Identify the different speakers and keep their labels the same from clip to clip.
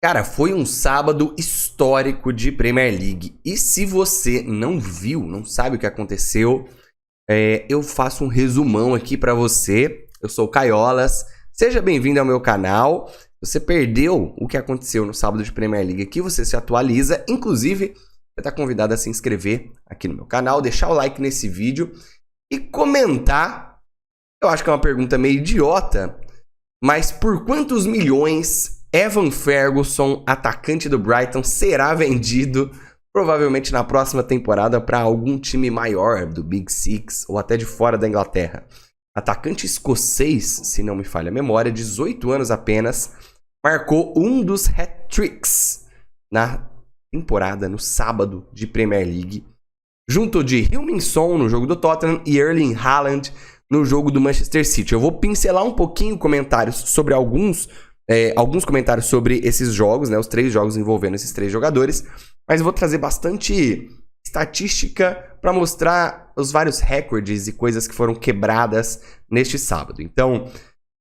Speaker 1: Cara, foi um sábado histórico de Premier League. E se você não viu, não sabe o que aconteceu, eu faço um resumão aqui pra você. Eu sou o Caiolas. Seja bem-vindo ao meu canal. Você perdeu o que aconteceu no sábado de Premier League aqui, você se atualiza. Inclusive, você está convidado a se inscrever aqui no meu canal, deixar o like nesse vídeo e comentar. Eu acho que é uma pergunta meio idiota, mas por quantos milhões Evan Ferguson, atacante do Brighton, será vendido provavelmente na próxima temporada para algum time maior do Big Six ou até de fora da Inglaterra? Atacante escocês, se não me falha a memória, 18 anos apenas, marcou um dos hat-tricks na temporada, no sábado de Premier League, junto de Heung-min Son no jogo do Tottenham e Erling Haaland no jogo do Manchester City. Eu vou pincelar um pouquinho comentários sobre alguns comentários sobre esses jogos, né, os 3 jogos envolvendo esses 3 jogadores, mas eu vou trazer bastante estatística para mostrar os vários recordes e coisas que foram quebradas neste sábado. Então,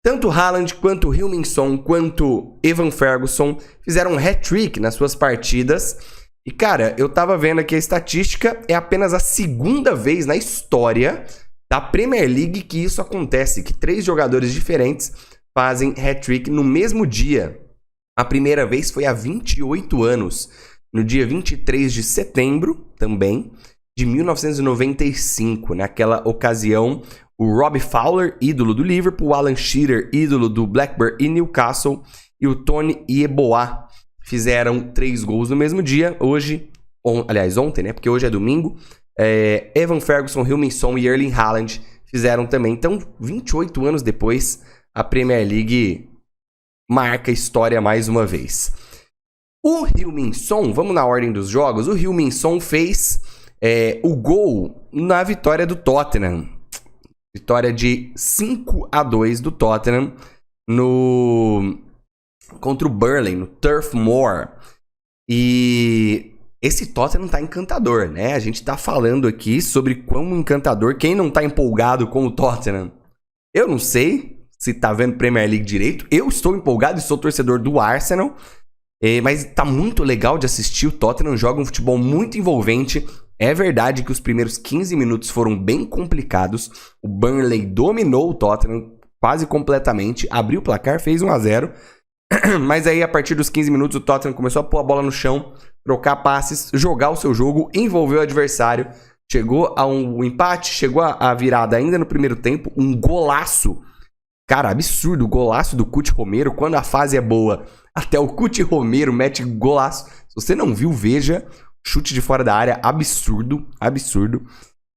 Speaker 1: tanto Haaland quanto Heung-min Son quanto Evan Ferguson fizeram um hat-trick nas suas partidas. E cara, eu tava vendo aqui a estatística, é apenas a segunda vez na história da Premier League que isso acontece, que 3 jogadores diferentes fazem hat-trick no mesmo dia. A primeira vez foi há 28 anos, no dia 23 de setembro, também, de 1995. Naquela ocasião, o Robbie Fowler, ídolo do Liverpool, o Alan Shearer, ídolo do Blackburn e Newcastle, e o Tony Yeboah fizeram 3 gols no mesmo dia. Ontem, né? Porque hoje é domingo. Evan Ferguson, Heung-min Son e Erling Haaland fizeram também. Então, 28 anos depois, a Premier League marca história mais uma vez. O Heung-min Son, vamos na ordem dos jogos, o Heung-min Son fez o gol na vitória do Tottenham. Vitória de 5-2 do Tottenham contra o Burnley, no Turf Moor. E esse Tottenham tá encantador, né? A gente tá falando aqui sobre quão encantador. Quem não tá empolgado com o Tottenham? Eu não sei se tá vendo Premier League direito. Eu estou empolgado e sou torcedor do Arsenal. Mas tá muito legal de assistir. O Tottenham joga um futebol muito envolvente. É verdade que os primeiros 15 minutos foram bem complicados. O Burnley dominou o Tottenham quase completamente. Abriu o placar, fez 1-0. Mas aí, a partir dos 15 minutos, o Tottenham começou a pôr a bola no chão, trocar passes, jogar o seu jogo, envolver o adversário. Chegou a um empate, chegou a virada ainda no primeiro tempo. Um golaço. Cara, absurdo. O golaço do Cuti Romero. Quando a fase é boa, até o Cuti Romero mete golaço. Se você não viu, veja. Chute de fora da área, absurdo, absurdo.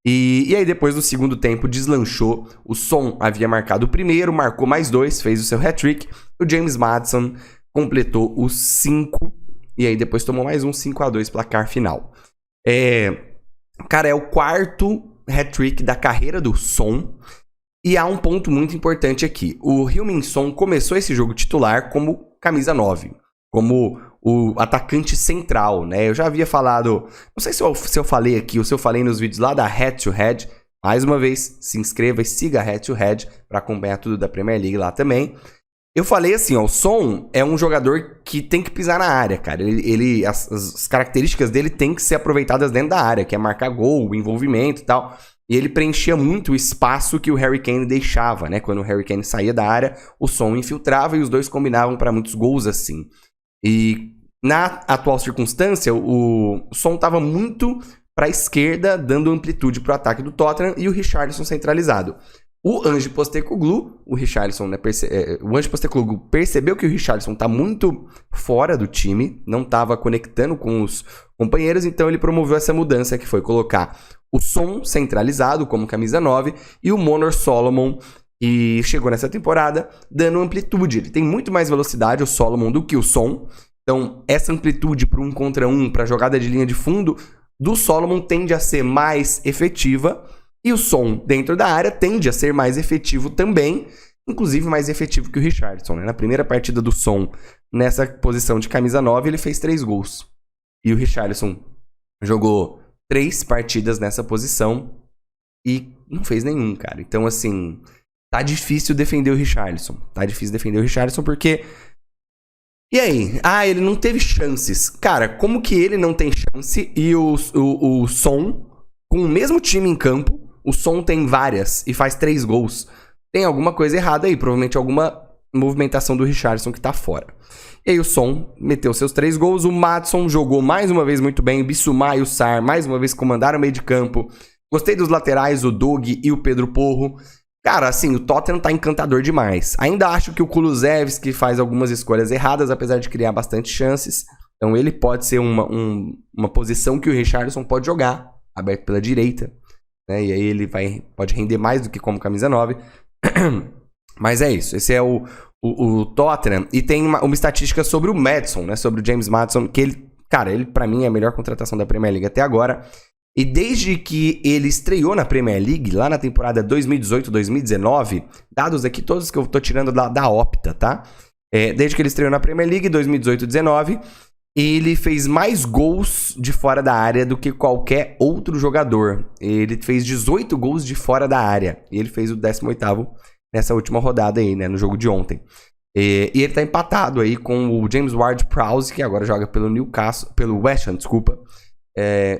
Speaker 1: E aí depois no segundo tempo deslanchou. O Son havia marcado o primeiro, marcou mais 2, fez o seu hat-trick. O James Maddison completou os 5. E aí depois tomou mais um 5-2 placar final. Cara, é o 4º hat-trick da carreira do Son. E há um ponto muito importante aqui. O Heung-min Son começou esse jogo titular como camisa 9. Como o atacante central, né? Eu já havia falado... Não sei se eu falei aqui ou se eu falei nos vídeos lá da Head to Head. Mais uma vez, se inscreva e siga a Head to Head para acompanhar tudo da Premier League lá também. Eu falei assim, ó, o Son é um jogador que tem que pisar na área, cara. As características dele tem que ser aproveitadas dentro da área, que é marcar gol, o envolvimento e tal. E ele preenchia muito o espaço que o Harry Kane deixava, né? Quando o Harry Kane saía da área, o Son infiltrava e os dois combinavam para muitos gols assim. E na atual circunstância, o Son estava muito para a esquerda, dando amplitude para o ataque do Tottenham e o Richarlison centralizado. O Ange Postecoglou, o Ange Postecoglou percebeu que o Richarlison está muito fora do time, não estava conectando com os companheiros, então ele promoveu essa mudança que foi colocar o Son centralizado como camisa 9 e o Monor Solomon, e chegou nessa temporada dando amplitude. Ele tem muito mais velocidade, o Solomon, do que o Son. Então, essa amplitude para 1 contra 1, para jogada de linha de fundo, do Solomon tende a ser mais efetiva. E o Son, dentro da área, tende a ser mais efetivo também. Inclusive, mais efetivo que o Richarlison, né? Na primeira partida do Son, nessa posição de camisa 9, ele fez 3 gols. E o Richarlison jogou 3 partidas nessa posição e não fez nenhum, cara. Então, assim... Tá difícil defender o Richarlison. Tá difícil defender o Richarlison porque E aí? Ah, ele não teve chances. Cara, como que ele não tem chance e o Son, com o mesmo time em campo, o Son tem várias e faz 3 gols? Tem alguma coisa errada aí, provavelmente alguma movimentação do Richarlison que tá fora. E aí o Son meteu seus 3 gols, o Maddison jogou mais uma vez muito bem, o Bissouma e o Sarr mais uma vez comandaram o meio de campo. Gostei dos laterais, o Doug e o Pedro Porro. Cara, assim, o Tottenham tá encantador demais. Ainda acho que o Kulusevski faz algumas escolhas erradas, apesar de criar bastante chances. Então ele pode ser uma posição que o Richarlison pode jogar, aberto pela direita. Né? E aí ele pode render mais do que como camisa 9. Mas é isso, esse é o Tottenham. E tem uma estatística sobre o Maddison, né? Sobre o James Maddison, que ele pra mim é a melhor contratação da Premier League até agora. E desde que ele estreou na Premier League, lá na temporada 2018-2019, dados aqui todos que eu tô tirando da Opta, tá? Desde que ele estreou na Premier League, 2018-19, ele fez mais gols de fora da área do que qualquer outro jogador. Ele fez 18 gols de fora da área. E ele fez o 18º nessa última rodada aí, né? No jogo de ontem. E ele tá empatado aí com o James Ward-Prowse, que agora joga pelo West Ham, desculpa.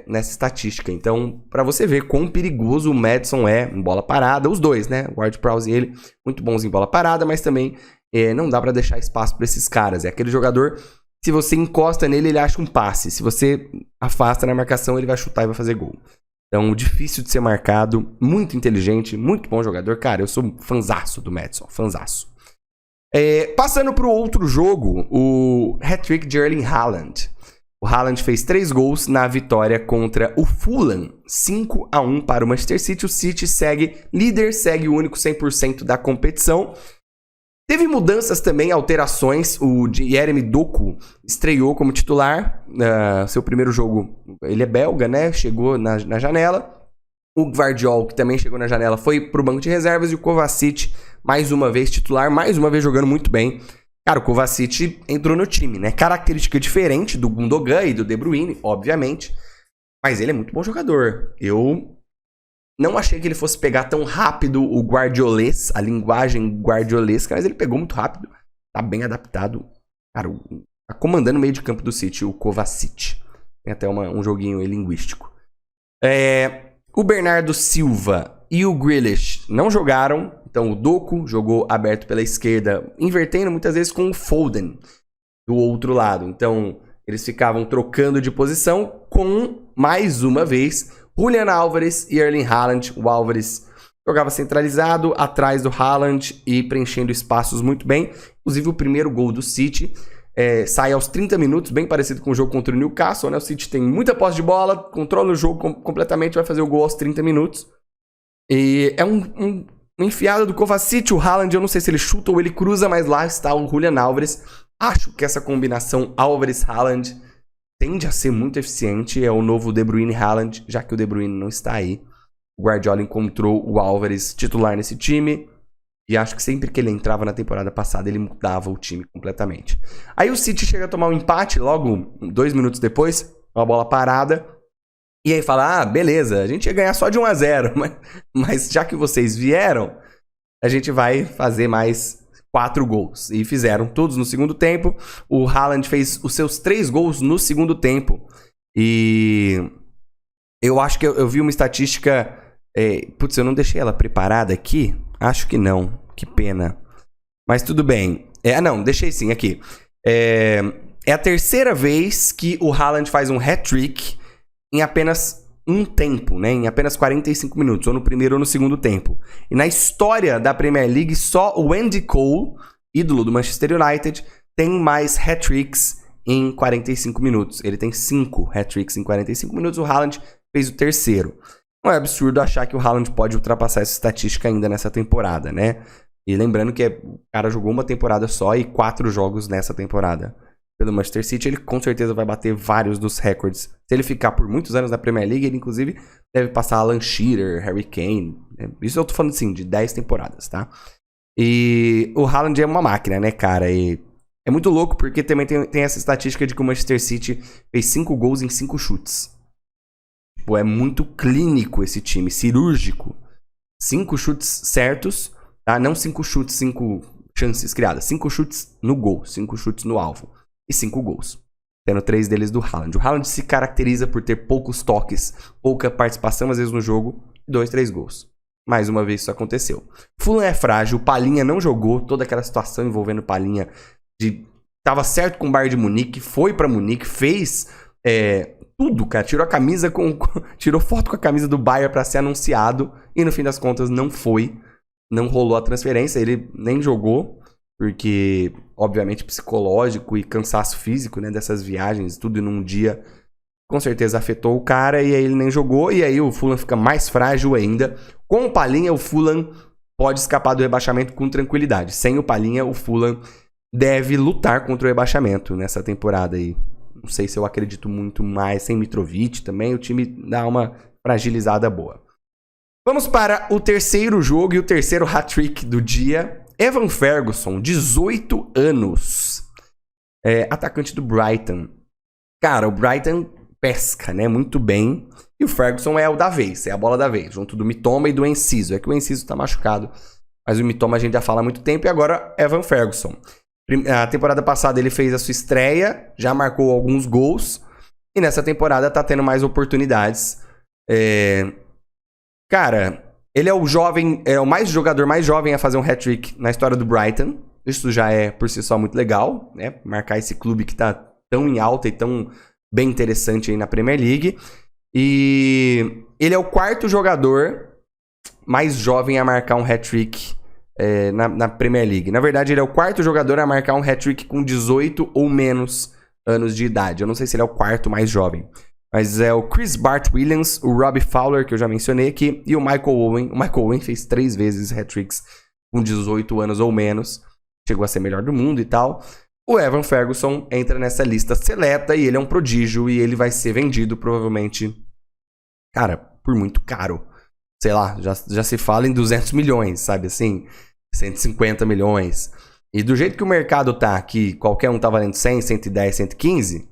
Speaker 1: Nessa estatística. Então, pra você ver quão perigoso o Maddison é em bola parada, os dois, né? O Ward-Prowse e ele, muito bons em bola parada, mas também não dá pra deixar espaço pra esses caras. É aquele jogador, se você encosta nele, ele acha um passe. Se você afasta na marcação, ele vai chutar e vai fazer gol. Então, difícil de ser marcado, muito inteligente, muito bom jogador. Cara, eu sou fanzaço do Maddison, fanzaço. Passando pro outro jogo, o hat-trick de Erling Haaland. O Haaland fez 3 gols na vitória contra o Fulham, 5-1 para o Manchester City. O City segue líder, segue o único 100% da competição. Teve mudanças também, alterações. O Jeremy Doku estreou como titular. Seu primeiro jogo, ele é belga, né? Chegou na janela. O Gvardiol, que também chegou na janela, foi para o banco de reservas. E o Kovacic, mais uma vez titular, mais uma vez jogando muito bem. Cara, o Kovacic entrou no time, né? Característica diferente do Gundogan e do De Bruyne, obviamente. Mas ele é muito bom jogador. Eu não achei que ele fosse pegar tão rápido o guardiolês, a linguagem guardiolesca, mas ele pegou muito rápido. Tá bem adaptado. Cara, tá comandando o meio de campo do City, o Kovacic. Tem até um joguinho linguístico. O Bernardo Silva e o Grealish não jogaram. Então o Doku jogou aberto pela esquerda, invertendo muitas vezes com o Foden do outro lado. Então eles ficavam trocando de posição com, mais uma vez, Julian Álvares e Erling Haaland. O Álvares jogava centralizado, atrás do Haaland e preenchendo espaços muito bem. Inclusive o primeiro gol do City sai aos 30 minutos, bem parecido com o jogo contra o Newcastle, né? O City tem muita posse de bola, controla o jogo completamente, vai fazer o gol aos 30 minutos. E é uma enfiada do Kovacic. O Haaland, eu não sei se ele chuta ou ele cruza, mas lá está o Julian Álvares. Acho que essa combinação Álvares-Haaland tende a ser muito eficiente. É o novo De Bruyne-Haaland, já que o De Bruyne não está aí. O Guardiola encontrou o Álvares titular nesse time. E acho que sempre que ele entrava na temporada passada, ele mudava o time completamente. Aí o City chega a tomar um empate logo 2 minutos depois, uma bola parada. E aí fala, beleza, a gente ia ganhar só de 1-0, mas já que vocês vieram, a gente vai fazer mais 4 gols. E fizeram todos no segundo tempo. O Haaland fez os seus 3 gols no segundo tempo. E eu acho que eu vi uma estatística... Putz, eu não deixei ela preparada aqui? Acho que não, que pena. Mas tudo bem. Não, deixei sim, aqui. É a terceira vez que o Haaland faz um hat-trick em apenas um tempo, né? Em apenas 45 minutos, ou no primeiro ou no segundo tempo. E na história da Premier League, só o Andy Cole, ídolo do Manchester United, tem mais hat-tricks em 45 minutos. Ele tem 5 hat-tricks em 45 minutos, o Haaland fez o terceiro. Não é absurdo achar que o Haaland pode ultrapassar essa estatística ainda nessa temporada, né? E lembrando que o cara jogou uma temporada só e 4 jogos nessa temporada pelo Manchester City, ele com certeza vai bater vários dos recordes. Se ele ficar por muitos anos na Premier League, ele inclusive deve passar Alan Shearer, Harry Kane. Isso eu tô falando assim, de 10 temporadas, tá? E o Haaland é uma máquina, né, cara? E é muito louco porque também tem essa estatística de que o Manchester City fez 5 gols em 5 chutes. Tipo, é muito clínico esse time, cirúrgico. 5 chutes certos, tá? Não 5 chutes, 5 chances criadas. 5 chutes no gol, 5 chutes no alvo. e 5 gols. Tendo 3 deles do Haaland. O Haaland se caracteriza por ter poucos toques, pouca participação às vezes no jogo, 2, 3 gols. Mais uma vez isso aconteceu. Fulham é frágil, Palhinha não jogou, toda aquela situação envolvendo Palhinha tava certo com o Bayern de Munique, foi pra Munique, fez tudo, cara. Tirou a camisa tirou foto com a camisa do Bayern pra ser anunciado e no fim das contas não foi. Não rolou a transferência, ele nem jogou, porque obviamente psicológico e cansaço físico, né, dessas viagens, tudo num dia, com certeza afetou o cara e aí ele nem jogou e aí o Fulham fica mais frágil ainda. Com o Palhinha, o Fulham pode escapar do rebaixamento com tranquilidade. Sem o Palhinha, o Fulham deve lutar contra o rebaixamento nessa temporada aí. Não sei se eu acredito muito mais. Sem Mitrovic também, o time dá uma fragilizada boa. Vamos para o terceiro jogo e o terceiro hat-trick do dia. Evan Ferguson, 18 anos. Atacante do Brighton. Cara, o Brighton pesca, né? Muito bem. E o Ferguson é o da vez, é a bola da vez. Junto do Mitoma e do Enciso. É que o Enciso tá machucado. Mas o Mitoma a gente já fala há muito tempo. E agora, Evan Ferguson. A temporada passada ele fez a sua estreia. Já marcou alguns gols. E nessa temporada tá tendo mais oportunidades. Cara, ele é o jogador mais jovem a fazer um hat-trick na história do Brighton. Isso já é, por si só, muito legal, né? Marcar esse clube que tá tão em alta e tão bem interessante aí na Premier League. E ele é o quarto jogador mais jovem a marcar um hat-trick na Premier League. Na verdade, ele é o quarto jogador a marcar um hat-trick com 18 ou menos anos de idade. Eu não sei se ele é o quarto mais jovem. Mas é o Chris Bart-Williams, o Robbie Fowler, que eu já mencionei aqui, e o Michael Owen. O Michael Owen fez 3 vezes hat-tricks com 18 anos ou menos. Chegou a ser melhor do mundo e tal. O Evan Ferguson entra nessa lista seleta e ele é um prodígio e ele vai ser vendido provavelmente, cara, por muito caro. Sei lá, já se fala em 200 milhões, sabe assim? 150 milhões. E do jeito que o mercado tá, que qualquer um tá valendo 100, 110, 115...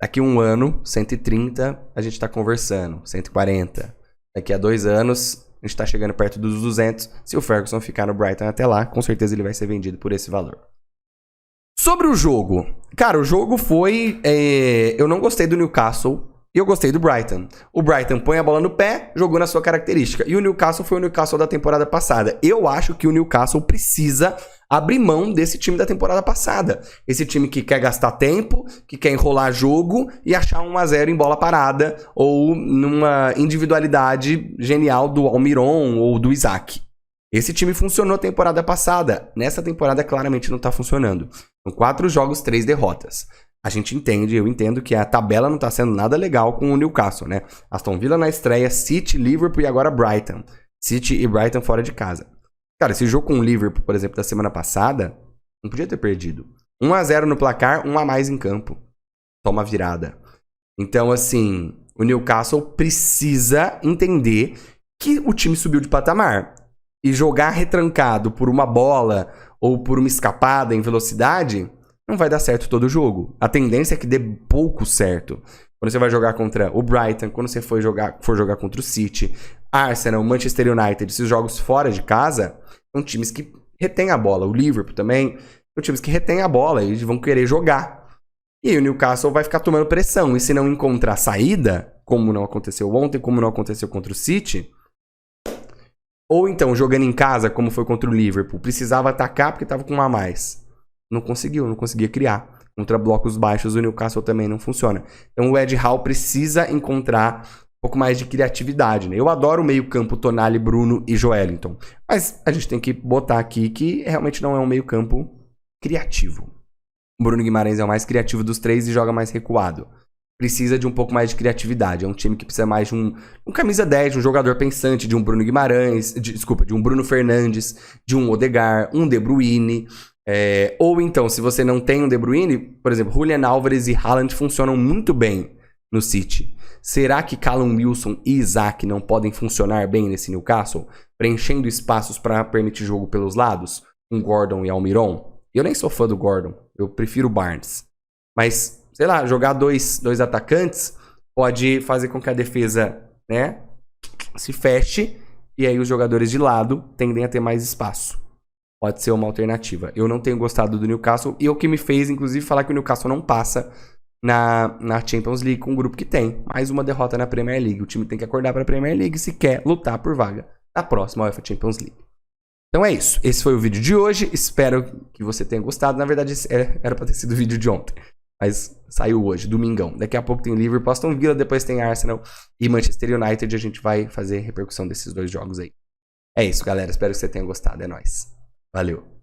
Speaker 1: Daqui um ano, 130, a gente tá conversando, 140. Daqui a 2 anos, a gente tá chegando perto dos 200. Se o Ferguson ficar no Brighton até lá, com certeza ele vai ser vendido por esse valor. Sobre o jogo. Cara, o jogo foi... eu não gostei do Newcastle e eu gostei do Brighton. O Brighton põe a bola no pé, jogou na sua característica. E o Newcastle foi o Newcastle da temporada passada. Eu acho que o Newcastle precisa abrir mão desse time da temporada passada. Esse time que quer gastar tempo, que quer enrolar jogo e achar 1-0 em bola parada ou numa individualidade genial do Almiron ou do Isaac. Esse time funcionou a temporada passada. Nessa temporada claramente não tá funcionando. São 4 jogos, 3 derrotas. A gente entende, eu entendo que a tabela não tá sendo nada legal com o Newcastle, né? Aston Villa na estreia, City, Liverpool e agora Brighton. City e Brighton fora de casa. Cara, esse jogo com o Liverpool, por exemplo, da semana passada, não podia ter perdido. 1-0 no placar, 1 a mais em campo. Toma virada. Então, assim, o Newcastle precisa entender que o time subiu de patamar. E jogar retrancado por uma bola ou por uma escapada em velocidade não vai dar certo todo o jogo. A tendência é que dê pouco certo. Quando você vai jogar contra o Brighton, quando você for jogar contra o City, Arsenal, Manchester United, esses jogos fora de casa, são times que retêm a bola. O Liverpool também, são times que retêm a bola e vão querer jogar. E aí o Newcastle vai ficar tomando pressão. E se não encontrar saída, como não aconteceu ontem, como não aconteceu contra o City, ou então jogando em casa, como foi contra o Liverpool, precisava atacar porque estava com 1 a mais. Não conseguia criar. Contra blocos baixos, o Newcastle também não funciona. Então o Ed Howe precisa encontrar um pouco mais de criatividade, né? Eu adoro o meio-campo Tonali, Bruno e Joelinton. Mas a gente tem que botar aqui que realmente não é um meio-campo criativo. O Bruno Guimarães é o mais criativo dos 3 e joga mais recuado. Precisa de um pouco mais de criatividade. É um time que precisa mais de um camisa 10, de um jogador pensante, de um Bruno Guimarães, de um Bruno Fernandes, de um Odegaard, um De Bruyne. Ou então, se você não tem um De Bruyne, por exemplo, Julian Álvares e Haaland funcionam muito bem no City. Será que Callum Wilson e Isaac não podem funcionar bem nesse Newcastle? Preenchendo espaços para permitir jogo pelos lados? Com Gordon e Almiron? Eu nem sou fã do Gordon, eu prefiro o Barnes. Mas, sei lá, jogar dois atacantes pode fazer com que a defesa, né, se feche e aí os jogadores de lado tendem a ter mais espaço. pode ser uma alternativa. Eu não tenho gostado do Newcastle e é o que me fez, inclusive, falar que o Newcastle não passa na Champions League com o grupo que tem. Mais uma derrota na Premier League. O time tem que acordar para a Premier League se quer lutar por vaga na próxima UEFA Champions League. Então é isso. Esse foi o vídeo de hoje. Espero que você tenha gostado. Na verdade, era para ter sido o vídeo de ontem. Mas saiu hoje, domingão. Daqui a pouco tem Liverpool, Aston Villa, depois tem Arsenal e Manchester United. A gente vai fazer repercussão desses dois jogos aí. É isso, galera. Espero que você tenha gostado. É nóis. Valeu.